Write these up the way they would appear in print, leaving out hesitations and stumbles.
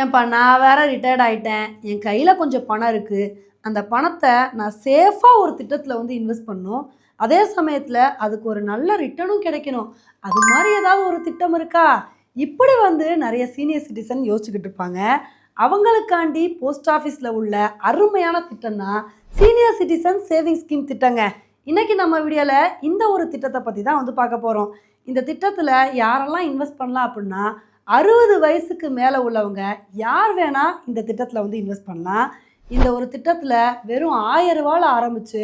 ஏன்பா நான் வேற ரிட்டையர்ட் ஆயிட்டேன். என் கையில கொஞ்சம் பணம் இருக்கு. அந்த பணத்த நான் சேஃபா ஒரு திட்டத்துல வந்து இன்வெஸ்ட் பண்ணணும். அதே சமயத்துல அதுக்கு ஒரு நல்ல ரிட்டர்னும் கிடைக்கணும். அது மாரி ஏதாவது ஒரு திட்டம் இருக்கா? இப்படி வந்து நெறைய சீனியர் சிட்டிசன் யோசிச்சுக்கிட்டு இருப்பாங்க. அவங்களுக்காண்டி போஸ்ட் ஆஃபீஸ்ல உள்ள அருமையான திட்டம் தான் சீனியர் சிட்டிசன் சேவிங்ஸ் ஸ்கீம் திட்டங்க. இன்னைக்கு நம்ம வீடியோல இந்த ஒரு திட்டத்த பத்தி தான் வந்து பார்க்க போறோம். இந்த திட்டத்துல யாரெல்லாம் இன்வெஸ்ட் பண்ணலாம் அப்டின்னா 60 வயசுக்கு மேலே உள்ளவங்க யார் வேணால் இந்த திட்டத்தில் வந்து இன்வெஸ்ட் பண்ணலாம். இந்த ஒரு திட்டத்தில் வெறும் 1000 ரூபாயில் ஆரம்பித்து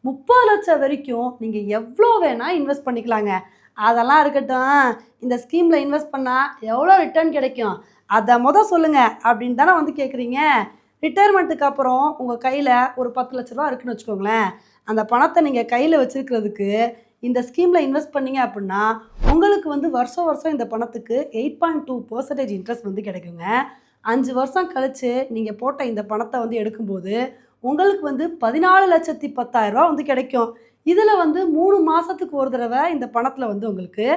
30 லட்சம் வரைக்கும் நீங்கள் எவ்வளோ வேணால் இன்வெஸ்ட் பண்ணிக்கலாங்க. அதெல்லாம் இருக்கட்டும், இந்த ஸ்கீமில் இன்வெஸ்ட் பண்ணால் எவ்வளோ ரிட்டர்ன் கிடைக்கும் அதை சொல்லுங்கள் அப்படின்னு தானே வந்து கேட்குறீங்க. ரிட்டையர்மெண்ட்டுக்கு அப்புறம் உங்கள் கையில் ஒரு 10 லட்ச ரூபா இருக்குன்னு வச்சுக்கோங்களேன். அந்த பணத்தை நீங்கள் கையில் வச்சுருக்கிறதுக்கு இந்த ஸ்கீமில் இன்வெஸ்ட் பண்ணீங்க அப்படின்னா உங்களுக்கு வந்து வருஷம் வருஷம் இந்த பணத்துக்கு 8.2% இன்ட்ரெஸ்ட் வந்து கிடைக்குங்க. 5 வருஷம் கழித்து நீங்கள் போட்ட இந்த பணத்தை வந்து எடுக்கும்போது உங்களுக்கு வந்து 14,10,000 வந்து கிடைக்கும். இதில் வந்து 3 மாதத்துக்கு ஒரு தடவை இந்த பணத்தில் வந்து உங்களுக்கு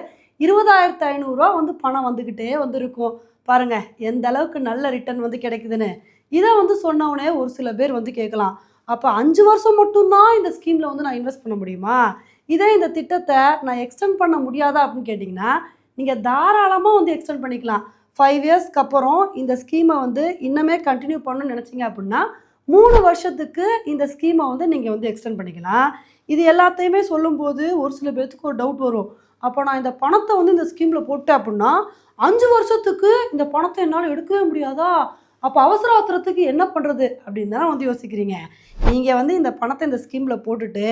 20,500 வந்து பணம் வந்துக்கிட்டே வந்து இருக்கும். பாருங்கள் எந்த அளவுக்கு நல்ல ரிட்டர்ன் வந்து கிடைக்குதுன்னு. இதை வந்து சொன்னவுடனே ஒரு சில பேர் வந்து கேட்கலாம், அப்போ 5 வருஷம் மட்டும்தான் இந்த ஸ்கீமில் வந்து நான் இன்வெஸ்ட் பண்ண முடியுமா? இதே இந்த திட்டத்தை நான் எக்ஸ்டெண்ட் பண்ண முடியாதா அப்படின்னு கேட்டிங்கன்னா, நீங்கள் தாராளமாக வந்து எக்ஸ்டெண்ட் பண்ணிக்கலாம். 5 இயர்ஸ்க்கு அப்புறம் இந்த ஸ்கீமை வந்து இன்னுமே கண்டினியூ பண்ணணும்னு நினச்சிங்க அப்படின்னா 3 வருஷத்துக்கு இந்த ஸ்கீமை வந்து நீங்கள் வந்து எக்ஸ்டெண்ட் பண்ணிக்கலாம். இது எல்லாத்தையுமே சொல்லும்போது ஒரு சில பேர்த்துக்கு ஒரு டவுட் வரும். அப்போ நான் இந்த பணத்தை வந்து இந்த ஸ்கீமில் போட்டேன் அப்படின்னா 5 வருஷத்துக்கு இந்த பணத்தை என்னால் எடுக்கவே முடியாதா? அப்போ அவசர ஆத்திரத்துக்கு என்ன பண்ணுறது அப்படின்னு தான் வந்து யோசிக்கிறீங்க. நீங்கள் வந்து இந்த பணத்தை இந்த ஸ்கீமில் போட்டுட்டு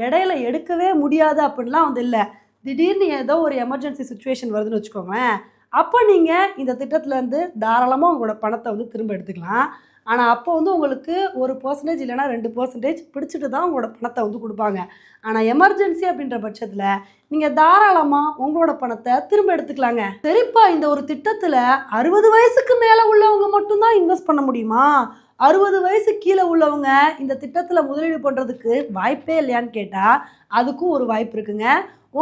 இடையில எடுக்கவே முடியாது அப்படின்லாம் வந்து இல்லை. திடீர்னு ஏதோ ஒரு எமர்ஜென்சி சுச்சுவேஷன் வருதுன்னு வச்சுக்கோங்களேன், அப்போ நீங்கள் இந்த திட்டத்துலேருந்து தாராளமாக உங்களோட பணத்தை வந்து திரும்ப எடுத்துக்கலாம். ஆனால் அப்போ வந்து உங்களுக்கு 1% இல்லைனா 2% பிடிச்சிட்டு தான் உங்களோட பணத்தை வந்து கொடுப்பாங்க. ஆனால் எமர்ஜென்சி அப்படின்ற பட்சத்தில் நீங்கள் தாராளமாக உங்களோட பணத்தை திரும்ப எடுத்துக்கலாங்க. சரிப்பா, இந்த ஒரு திட்டத்தில் 60 வயசுக்கு மேலே உள்ளவங்க மட்டும்தான் இன்வெஸ்ட் பண்ண முடியுமா? 60 வயசு கீழே உள்ளவங்க இந்த திட்டத்தில் முதலீடு பண்ணுறதுக்கு வாய்ப்பே இல்லையான்னு கேட்டால் அதுக்கும் ஒரு வாய்ப்பு இருக்குங்க.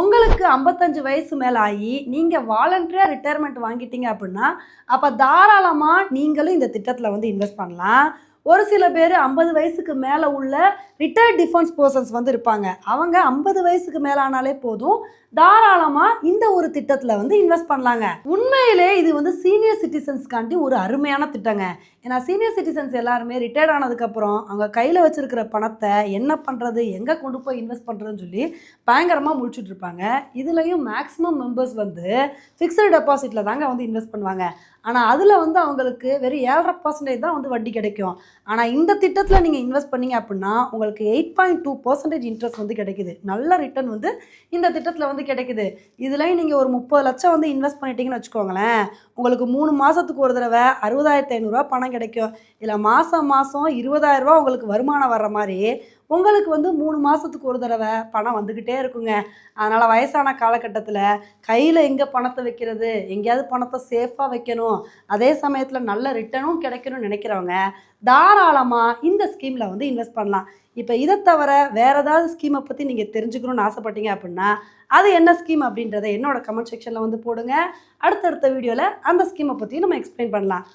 உங்களுக்கு 55 வயசு மேலே ஆகி நீங்கள் வாலண்டரியாக ரிட்டையர்மெண்ட் வாங்கிட்டீங்க அப்படின்னா அப்போ தாராளமாக நீங்களும் இந்த திட்டத்தில் வந்து இன்வெஸ்ட் பண்ணலாம். ஒரு சில பேர் 50 வயசுக்கு மேலே உள்ள ரிட்டையர்ட் டிஃபென்ஸ் பர்சன்ஸ் வந்து இருப்பாங்க. அவங்க 50 வயசுக்கு மேலே ஆனாலே போதும், தாராளமாக இந்த ஒரு திட்டத்தில் வந்து இன்வெஸ்ட் பண்ணலாங்க. உண்மையிலே இது வந்து சீனியர் சிட்டிசன்ஸ்காண்டி ஒரு அருமையான திட்டங்க. ஏன்னா சீனியர் சிட்டிசன்ஸ் எல்லாருமே ரிட்டையர்ட் ஆனதுக்கப்புறம் அவங்க கையில் வச்சுருக்கிற பணத்தை என்ன பண்ணுறது, எங்கே கொண்டு போய் இன்வெஸ்ட் பண்ணுறதுன்னு சொல்லி பயங்கரமாக முழிச்சுட்டு இருப்பாங்க. இதுலேயும் மேக்ஸிமம் மெம்பர்ஸ் வந்து ஃபிக்ஸட் டெபாசிட்டில் தாங்க வந்து இன்வெஸ்ட் பண்ணுவாங்க. ஆனால் அதில் வந்து அவங்களுக்கு வெறும் 7.5% தான் வந்து வட்டி கிடைக்கும். ஆனால் இந்த திட்டத்தில் நீங்கள் இன்வெஸ்ட் பண்ணீங்க அப்படின்னா உங்களுக்கு 8.2% இன்ட்ரெஸ்ட் வந்து கிடைக்குது. நல்ல ரிட்டர்ன் வந்து இந்த திட்டத்தில் வந்து கிடைக்குது. இதுலேயும் நீங்கள் ஒரு 30 லட்சம் வந்து இன்வெஸ்ட் பண்ணிட்டீங்கன்னு வச்சுக்கோங்களேன், உங்களுக்கு 3 மாதத்துக்கு ஒரு தடவை 60,500 பணம் கிடைக்கும். இதில் மாதம் 20,000 உங்களுக்கு வருமானம் வர்ற மாதிரி உங்களுக்கு வந்து 3 மாதத்துக்கு ஒரு தடவை பணம் வந்துக்கிட்டே இருக்குங்க. அதனால் வயசான காலகட்டத்தில் கையில் எங்கே பணத்தை வைக்கிறது, எங்கேயாவது பணத்தை சேஃபாக வைக்கணும், அதே சமயத்தில் நல்ல ரிட்டர்னும் கிடைக்கணும்னு நினைக்கிறவங்க தாராளமாக இந்த ஸ்கீமில் வந்து இன்வெஸ்ட் பண்ணலாம். இப்போ இதை தவிர வேறு ஏதாவது ஸ்கீமை பற்றி நீங்கள் தெரிஞ்சுக்கணுன்னு ஆசைப்பட்டீங்க அப்படின்னா அது என்ன ஸ்கீம் அப்படின்றத என்னோட கமெண்ட் செக்ஷனில் வந்து போடுங்க. அடுத்தடுத்த வீடியோவில் அந்த ஸ்கீமை பற்றி நம்ம எக்ஸ்பிளைன் பண்ணலாம்.